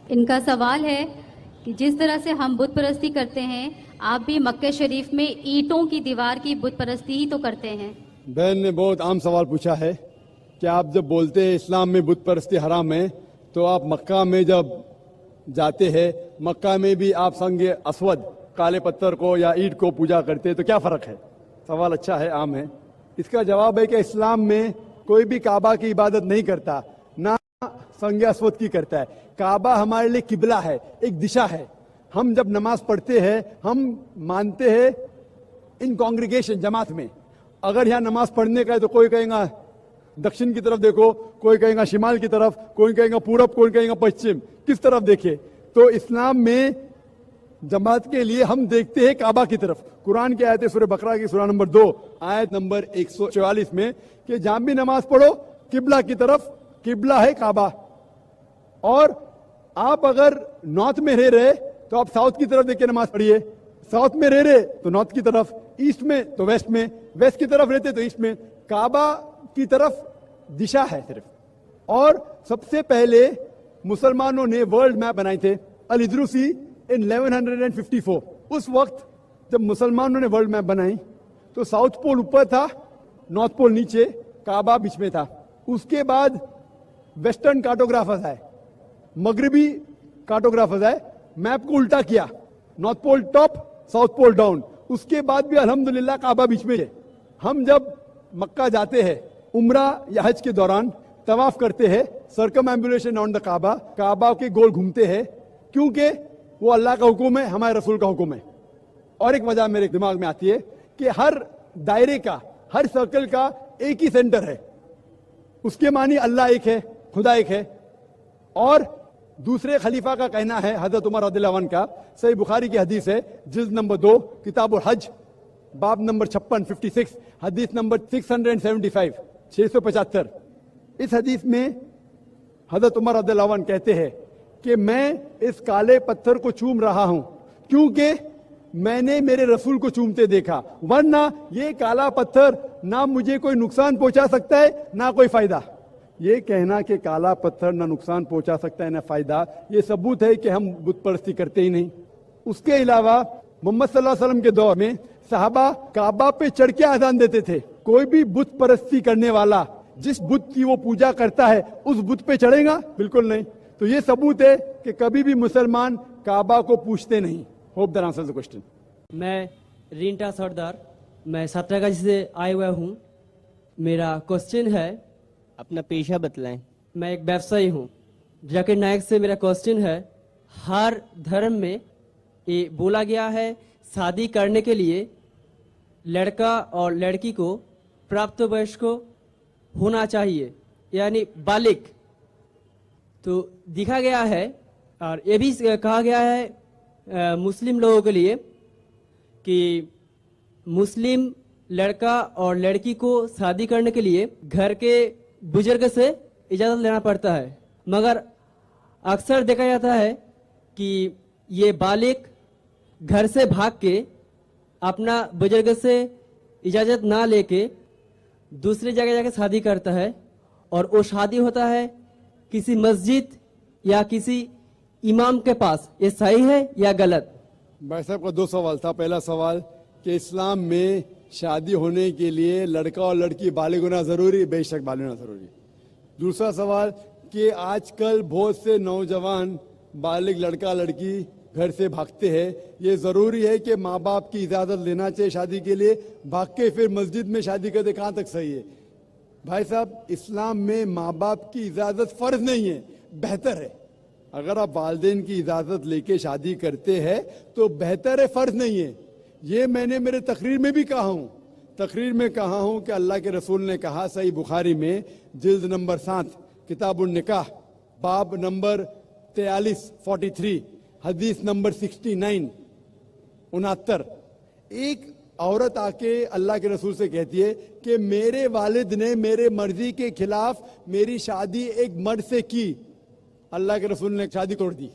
ان کا سوال ہے کہ جس طرح سے ہم بت پرستی کرتے ہیں آپ بھی مکہ شریف میں اینٹوں کی دیوار کی بت پرستی ہی تو کرتے ہیں. بہن نے بہت عام سوال پوچھا ہے کہ آپ جب بولتے ہیں اسلام میں بت پرستی حرام ہے تو آپ مکہ میں جب جاتے ہیں مکہ میں بھی آپ سنگ اسود کالے پتھر کو یا اینٹ کو پوجا کرتے ہیں تو کیا فرق ہے؟ سوال اچھا ہے، عام ہے. اس کا جواب ہے کہ اسلام میں کوئی بھی کعبہ کی عبادت نہیں کرتا، نہ سنگ اسود کی کرتا ہے. کعبہ ہمارے لیے قبلہ ہے، ایک دشا ہے. ہم جب نماز پڑھتے ہیں ہم مانتے ہیں ان کانگریگیشن جماعت میں. اگر یہاں نماز پڑھنے کا ہے تو کوئی کہے گا دکشن کی طرف دیکھو، کوئی کہے گا شمال کی طرف، کوئی کہے گا پورب، کوئی کہے گا پشچم، کس طرف دیکھے. تو اسلام میں جماعت کے لیے ہم دیکھتے ہیں کعبہ کی طرف. قرآن کی آیت ہے سورہ بقرہ کی سورہ نمبر 2 آیت نمبر 144 میں کہ جہاں بھی نماز پڑھو قبلہ کی طرف، قبلہ ہے کعبہ. اور آپ اگر نارتھ میں رہ رہے تو آپ ساؤتھ کی طرف دیکھ کے نماز پڑھیے، ساؤتھ میں رہ رہے تو نارتھ کی طرف، ایسٹ میں تو ویسٹ میں، ویسٹ کی طرف رہتے تو ایسٹ میں. کعبہ کی طرف دشا ہے صرف. اور سب سے پہلے مسلمانوں نے ورلڈ میپ بنائے تھے الادروسی ان 1154. اس وقت جب مسلمانوں نے ورلڈ میپ بنائی تو ساؤتھ پول اوپر تھا، نارتھ پول نیچے، کعبہ بیچ میں تھا. اس کے بعد ویسٹرن کارٹوگرافرز آئے، مغربی کارٹوگرافرز آئے، میپ کو الٹا کیا، نارتھ پول ٹاپ، ساؤتھ پول ڈاؤن. اس کے بعد بھی الحمدللہ کعبہ بیچ میں ہے. ہم جب مکہ جاتے ہیں عمرہ یا حج کے دوران طواف کرتے ہیں، سرکم ایمبولیشن آن دا کعبہ، کعبہ کے گول گھومتے ہیں کیونکہ وہ اللہ کا حکم ہے، ہمارے رسول کا حکم ہے. اور ایک وجہ میرے دماغ میں آتی ہے کہ ہر دائرے کا، ہر سرکل کا ایک ہی سینٹر ہے. اس کے معنی اللہ ایک ہے، خدا ایک ہے. اور دوسرے خلیفہ کا کہنا ہے حضرت عمر رضی اللہ عنہ کا، صحیح بخاری کی حدیث ہے جلد نمبر 2 کتاب الحج باب نمبر 56 حدیث نمبر 675 675. اس حدیث میں حضرت عمر رضی اللہ عنہ کہتے ہیں کہ میں اس کالے پتھر کو چوم رہا ہوں کیونکہ میں نے میرے رسول کو چومتے دیکھا، ورنہ یہ کالا پتھر نہ مجھے کوئی نقصان پہنچا سکتا ہے نہ کوئی فائدہ. یہ کہنا کہ کالا پتھر نہ نقصان پہنچا سکتا ہے نہ فائدہ، یہ ثبوت ہے کہ ہم بت پرستی کرتے ہی نہیں. اس کے علاوہ محمد صلی اللہ علیہ وسلم کے دور میں صحابہ کعبہ پہ چڑھ کے اذان دیتے تھے. کوئی بھی بت پرستی کرنے والا جس بت کی وہ پوجا کرتا ہے اس بت پہ چڑھے گا؟ بالکل نہیں. تو یہ ثبوت ہے کہ کبھی بھی مسلمان کعبہ کو پوچھتے نہیں. Hope that answers the question. میں رینٹا سردار، میں ساتراگاچھی سے آئے ہوا ہوں. میرا کوسچن ہے، اپنا پیشہ بتلائیں. میں ایک ویوسائی ہوں. ذاکر نائک سے میرا کوسچن ہے، ہر دھرم میں یہ بولا گیا ہے شادی کرنے کے لیے لڑکا اور لڑکی کو پراپت ویش کو ہونا چاہیے، یعنی بالغ. تو دکھا گیا ہے اور یہ بھی کہا گیا ہے مسلم لوگوں کے لیے کہ مسلم لڑکا اور لڑکی کو شادی کرنے کے لیے گھر کے بزرگ سے اجازت لینا پڑتا ہے. مگر اکثر دیکھا جاتا ہے کہ یہ بالغ گھر سے بھاگ کے اپنا بزرگ سے اجازت نہ لے کے دوسری جگہ جا کے شادی کرتا ہے، اور وہ شادی ہوتا ہے کسی مسجد یا کسی امام کے پاس. یہ صحیح ہے یا غلط؟ بھائی صاحب کا 2 سوال تھا. پہلا سوال کہ اسلام میں شادی ہونے کے لیے لڑکا اور لڑکی بالغ ہونا ضروری؟ بے شک بالغ ہونا ضروری. دوسرا سوال کہ آج کل بہت سے نوجوان بالغ لڑکا لڑکی گھر سے بھاگتے ہیں، یہ ضروری ہے کہ ماں باپ کی اجازت لینا چاہیے شادی کے لیے، بھاگ کے پھر مسجد میں شادی کرتے؟ کہاں تک صحیح ہے؟ بھائی صاحب اسلام میں ماں باپ کی اجازت فرض نہیں ہے، بہتر ہے. اگر آپ والدین کی اجازت لے کے شادی کرتے ہیں تو بہتر ہے، فرض نہیں ہے. یہ میں نے میرے تقریر میں بھی کہا ہوں. تقریر میں کہا ہوں کہ اللہ کے رسول نے کہا صحیح بخاری میں جلد نمبر 7 کتاب النکاح باب نمبر 43 حدیث نمبر 69 ایک عورت آ کے اللہ کے رسول سے کہتی ہے کہ میرے والد نے میرے مرضی کے خلاف میری شادی ایک مرد سے کی، اللہ کے رسول نے شادی توڑ دی.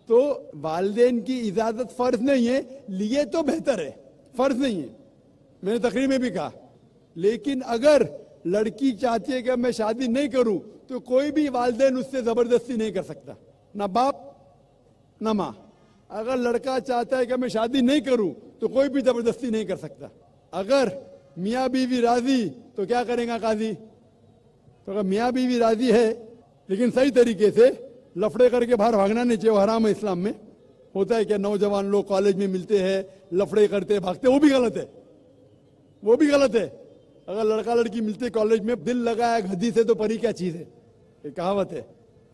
تو والدین کی اجازت فرض نہیں ہے، لیے تو بہتر ہے، فرض نہیں ہے. میں نے تقریر میں بھی کہا. لیکن اگر لڑکی چاہتی ہے کہ میں شادی نہیں کروں تو کوئی بھی والدین اس سے زبردستی نہیں کر سکتا، نہ باپ نہ ماں. اگر لڑکا چاہتا ہے کہ میں شادی نہیں کروں تو کوئی بھی زبردستی نہیں کر سکتا. اگر میاں بیوی راضی تو کیا کریں گا قاضی؟ تو اگر میاں بیوی راضی ہے لیکن صحیح طریقے سے لفڑے کر کے باہر بھاگنا نہیں چاہیے. وہ حرام ہے اسلام میں. ہوتا ہے کہ نوجوان لوگ کالج میں ملتے ہیں, لفڑے کرتے بھاگتے, وہ بھی غلط ہے, وہ بھی غلط ہے. اگر لڑکا لڑکی ملتے کالج میں, دل لگایا گدھی سے تو پری کیا چیز ہے, یہ کہاوت ہے.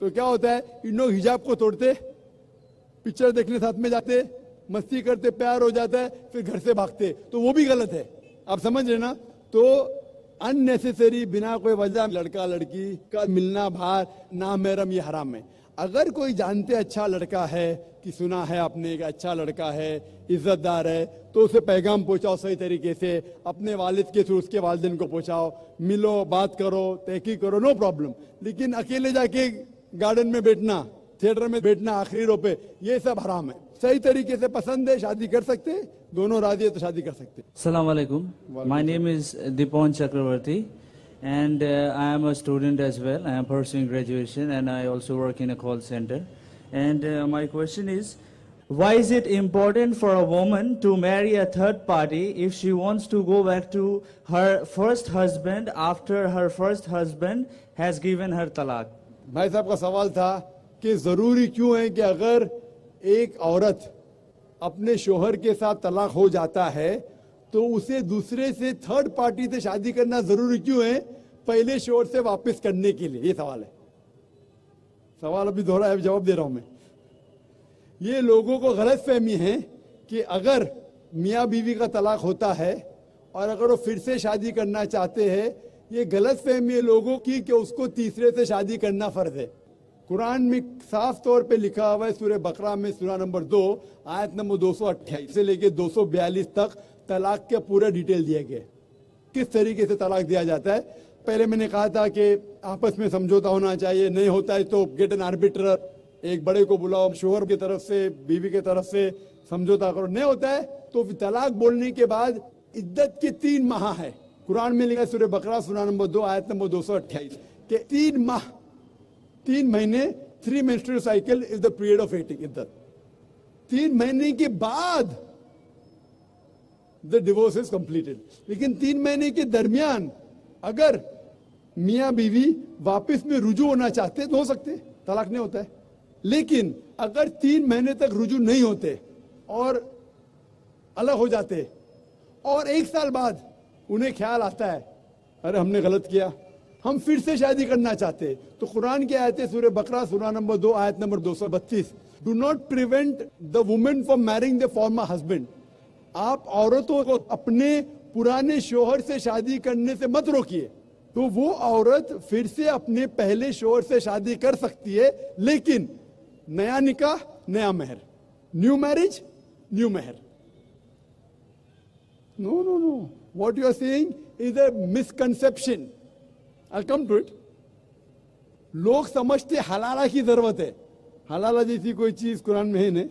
تو کیا ہوتا ہے, ان لوگ حجاب کو توڑتے, پکچر دیکھنے ساتھ میں جاتے, مستی کرتے, پیار ہو جاتا ہے, پھر گھر سے بھاگتے, تو وہ بھی غلط ہے. آپ سمجھ رہے نا؟ تو ان نیسیسری بنا کوئی وجہ لڑکا لڑکی کا ملنا باہر نامحرم یہ حرام ہے. اگر کوئی جانتے اچھا لڑکا ہے کہ سنا ہے آپ نے کہ اچھا لڑکا ہے, عزت دار ہے, تو اسے پیغام پہنچاؤ صحیح طریقے سے, اپنے والد کے تھرو اس کے والدین کو پہنچاؤ, ملو, بات کرو, تحقیق کرو, نو پرابلم. لیکن اکیلے جا کے گارڈن میں بیٹھنا, تھیٹر میں بیٹھنا آخری رو پہ, یہ سب حرام ہے. صحیح طریقے سے پسند ہے شادی کر سکتے, دونوں راضی ہے تو شادی کر سکتے. Assalamu alaikum. My name is Dipon Chakravarti and I am a student as well. I am pursuing graduation and I also work in a call center. And my question is, why is it important for a woman to marry a third party if she wants to go back to her first husband after her first husband has given her talaq? بھائی صاحب کا سوال تھا کہ ضروری کیوں ہے کہ اگر ایک عورت اپنے شوہر کے ساتھ طلاق ہو جاتا ہے تو اسے دوسرے سے تھرڈ پارٹی سے شادی کرنا ضروری کیوں ہے پہلے شوہر سے واپس کرنے کے لیے. یہ سوال ہے. سوال ابھی دوہرا ہے, جواب دے رہا ہوں میں. یہ لوگوں کو غلط فہمی ہے کہ اگر میاں بیوی کا طلاق ہوتا ہے اور اگر وہ پھر سے شادی کرنا چاہتے ہیں, یہ غلط فہمی ہے لوگوں کی کہ اس کو تیسرے سے شادی کرنا فرض ہے. قرآن میں صاف طور پہ لکھا ہوا ہے سورہ بقرہ میں سورہ نمبر 2 آیت نمبر 228 سے لے کے 242 تک طلاق کے پورا ڈیٹیل دیا گیا ہے, کس طریقے سے طلاق دیا جاتا ہے. پہلے میں نے کہا تھا کہ آپس میں سمجھوتا ہونا چاہیے, نہیں ہوتا ہے تو گیٹ این آربیٹر, ایک بڑے کو بلاؤ, شوہر کی طرف سے بیوی کی طرف سے سمجھوتا کرو. نہیں ہوتا ہے تو طلاق بولنے کے بعد عدت کے 3 ماہ ہے. قرآن میں لکھا ہے سورہ بقرہ سورہ نمبر 2 آیت نمبر 228 کہ 3 ماہ, 3 مہینے, 3 menstrual cycle is the period of waiting. عدت 3 مہینے کے بعد the divorce is completed. لیکن 3 مہینے کے درمیان اگر میاں بیوی واپس میں رجوع ہونا چاہتے تو ہو سکتے, طلاق نہیں ہوتا ہے. لیکن اگر 3 مہینے تک رجوع نہیں ہوتے اور الگ ہو جاتے اور 1 سال بعد انہیں خیال آتا ہے ارے ہم نے غلط کیا, ہم پھر سے شادی کرنا چاہتے, تو قرآن کی آیت ہے سورہ بقرہ سورہ نمبر 2 آیت number 232 do not prevent the woman from marrying the former husband. آپ عورتوں کو اپنے پرانے شوہر سے شادی کرنے سے مت روکیے. تو وہ عورت پھر سے اپنے پہلے شوہر سے شادی کر سکتی ہے, لیکن نیا نکاح نیا مہر, نیو میرج نیو مہر. No, no, no. What you are saying is a misconception. I'll come to it. لوگ سمجھتے حلالہ کی ضرورت ہے. حلالہ جیسی کوئی چیز قرآن میں ہے نہیں,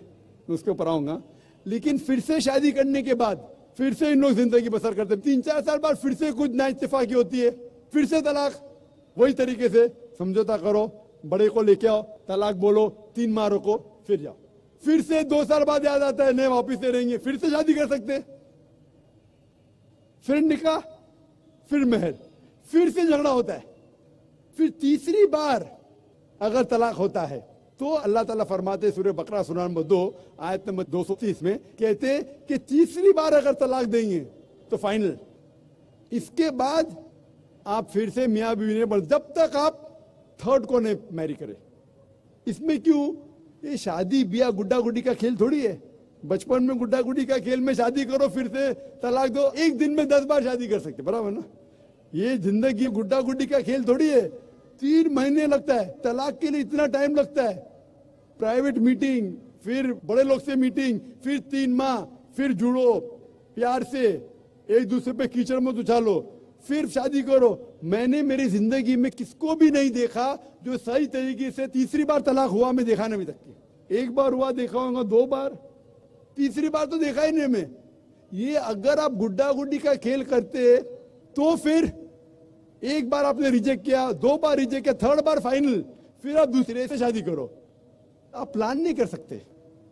میں اس کے اوپر آؤں گا. لیکن پھر سے شادی کرنے کے بعد پھر سے ان لوگ زندگی بسر کرتے ہیں. 3-4 سال بعد پھر سے کچھ نا اتفاقی ہوتی ہے, پھر سے طلاق. وہی طریقے سے سمجھوتا کرو, بڑے کو لے کے آؤ, طلاق بولو, 3 ماہ رکو, پھر جاؤ. پھر سے 2 سال بعد یاد آتا ہے نہیں واپس سے رہیں گے, پھر سے شادی کر سکتے, پھر نکاح, پھر مہر, پھر سے جھگڑا ہوتا ہے. پھر تیسری بار اگر طلاق ہوتا ہے تو اللہ تعالیٰ فرماتے سورہ بقرہ سورہ نمبر 2 آیت نمبر 230 میں کہتے کہ تیسری بار اگر طلاق دیں گے تو فائنل. اس کے بعد آپ پھر سے میاں بیوی نے بڑھ, جب تک آپ تھرڈ کو نہیں میری کرے. اس میں کیوں, یہ شادی بیاہ گڈا گڈی کا کھیل تھوڑی ہے. بچپن میں گڈا گڈی کا کھیل میں شادی کرو پھر سے طلاق دو, ایک دن میں 10 بار شادی کر سکتے, برابر نا. یہ زندگی گڈا گڈی کا کھیل تھوڑی ہے. 3 مہینے لگتا ہے طلاق کے لیے, اتنا ٹائم لگتا ہے. پرائیویٹ میٹنگ, پھر بڑے لوگ سے میٹنگ, پھر 3 ماہ, پھر جڑو پیار سے, ایک دوسرے پہ کیچڑ میں اچھالو, پھر شادی کرو. میں نے میری زندگی میں کس کو بھی نہیں دیکھا جو صحیح طریقے سے تیسری بار طلاق ہوا, میں دیکھا نہیں ابھی تک. 1 بار ہوا دیکھا ہوگا, 2 بار, تیسری بار تو دیکھا ہی نہیں میں. یہ اگر آپ گڈا گڈی کا کھیل کرتے تو پھر 1 بار آپ نے ریجیکٹ کیا, 2 بار ریجیکٹ کیا, 3rd بار فائنل, پھر آپ دوسرے سے شادی کرو. آپ پلان نہیں کر سکتے.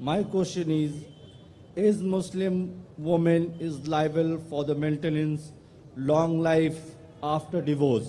My question is Muslim woman is liable for the maintenance long life after divorce?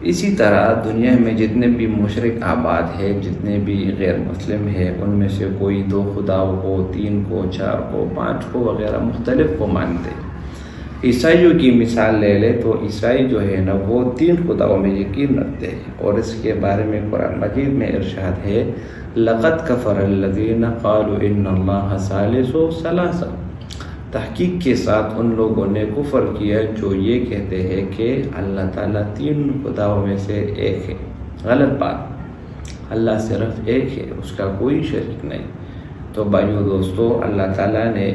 اسی طرح دنیا میں جتنے بھی مشرک آباد ہیں، جتنے بھی غیر مسلم ہیں، ان میں سے کوئی 2 خداؤں کو، 3 کو، 4 کو، 5 کو وغیرہ مختلف کو مانتے ہیں۔ عیسائیوں کی مثال لے لے تو عیسائی جو ہے نا وہ 3 خداؤں میں یقین رکھتے ہیں، اور اس کے بارے میں قرآن مجید میں ارشاد ہے لَقَدْ كَفَرَ الَّذِينَ قَالُوا إِنَّ اللَّهَ ثَالِثُ ثَلَاثَةٍ، تحقیق کے ساتھ ان لوگوں نے کفر کیا جو یہ کہتے ہیں کہ اللہ تعالیٰ 3 خداؤں میں سے ایک ہے۔ غلط بات، اللہ صرف ایک ہے، اس کا کوئی شریک نہیں۔ تو بھائیو دوستو، اللہ تعالیٰ نے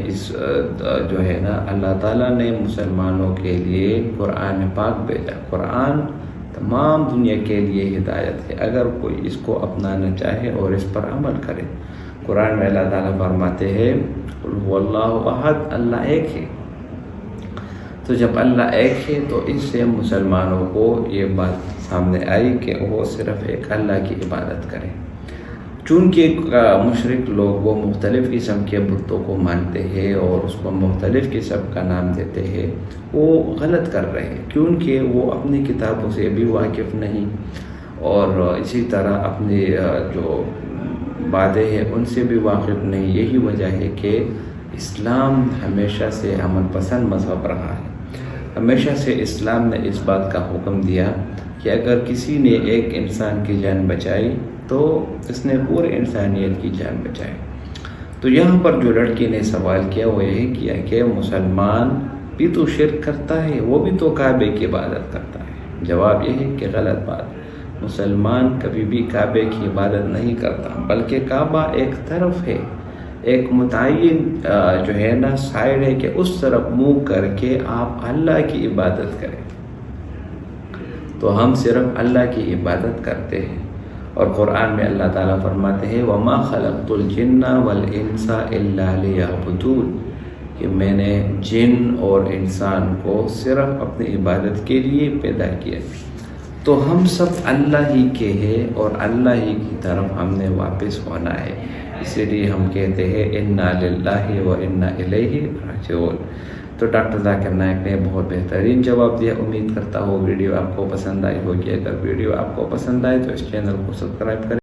اللہ تعالیٰ نے مسلمانوں کے لیے قرآن پاک بھیجا۔ قرآن تمام دنیا کے لیے ہدایت ہے، اگر کوئی اس کو اپنانا چاہے اور اس پر عمل کرے۔ قرآن میں اللہ تعالیٰ فرماتے ہیں قُلْ هُوَ اللَّهُ أَحَدٌ، اللہ ایک ہے۔ تو جب اللہ ایک ہے تو اس سے مسلمانوں کو یہ بات سامنے آئی کہ وہ صرف ایک اللہ کی عبادت کریں۔ چونکہ مشرک لوگ وہ مختلف قسم کے بتوں کو مانتے ہیں اور اس کو مختلف قسم کا نام دیتے ہیں، وہ غلط کر رہے ہیں، کیونکہ وہ اپنی کتابوں سے بھی واقف نہیں، اور اسی طرح اپنے جو وعدے ہیں ان سے بھی واقف نہیں۔ یہی وجہ ہے کہ اسلام ہمیشہ سے امن پسند مذہب رہا ہے۔ ہمیشہ سے اسلام نے اس بات کا حکم دیا کہ اگر کسی نے ایک انسان کی جان بچائی تو اس نے پورے انسانیت کی جان بچائی۔ تو یہاں پر جو لڑکی نے سوال کیا وہ یہی کیا کہ مسلمان بھی تو شرک کرتا ہے، وہ بھی تو کعبے کی عبادت کرتا ہے۔ جواب یہ ہے کہ غلط بات، مسلمان کبھی بھی کعبے کی عبادت نہیں کرتا، بلکہ کعبہ ایک طرف ہے، ایک متعین جو ہے نا سائڈ ہے کہ اس طرف منہ کر کے آپ اللہ کی عبادت کریں۔ تو ہم صرف اللہ کی عبادت کرتے ہیں، اور قرآن میں اللہ تعالیٰ فرماتے ہیں وَمَا خَلَقْتُ الْجِنَّ وَالْإِنسَ إِلَّا لِيَعْبُدُونِ، کہ میں نے جن اور انسان کو صرف اپنی عبادت کے لیے پیدا کیا۔ تو ہم سب اللہ ہی کے ہیں اور اللہ ہی کی طرف ہم نے واپس ہونا ہے، اسی لیے ہم کہتے ہیں اِنَّا لِلَّهِ وَإِنَّا إِلَيْهِ راجعون۔ تو ڈاکٹر ذاکر نائک نے بہت بہترین جواب دیا۔ امید کرتا ہوں ویڈیو آپ کو پسند آئی ہوگی۔ اگر ویڈیو آپ کو پسند آئے تو اس چینل کو سبسکرائب کریں۔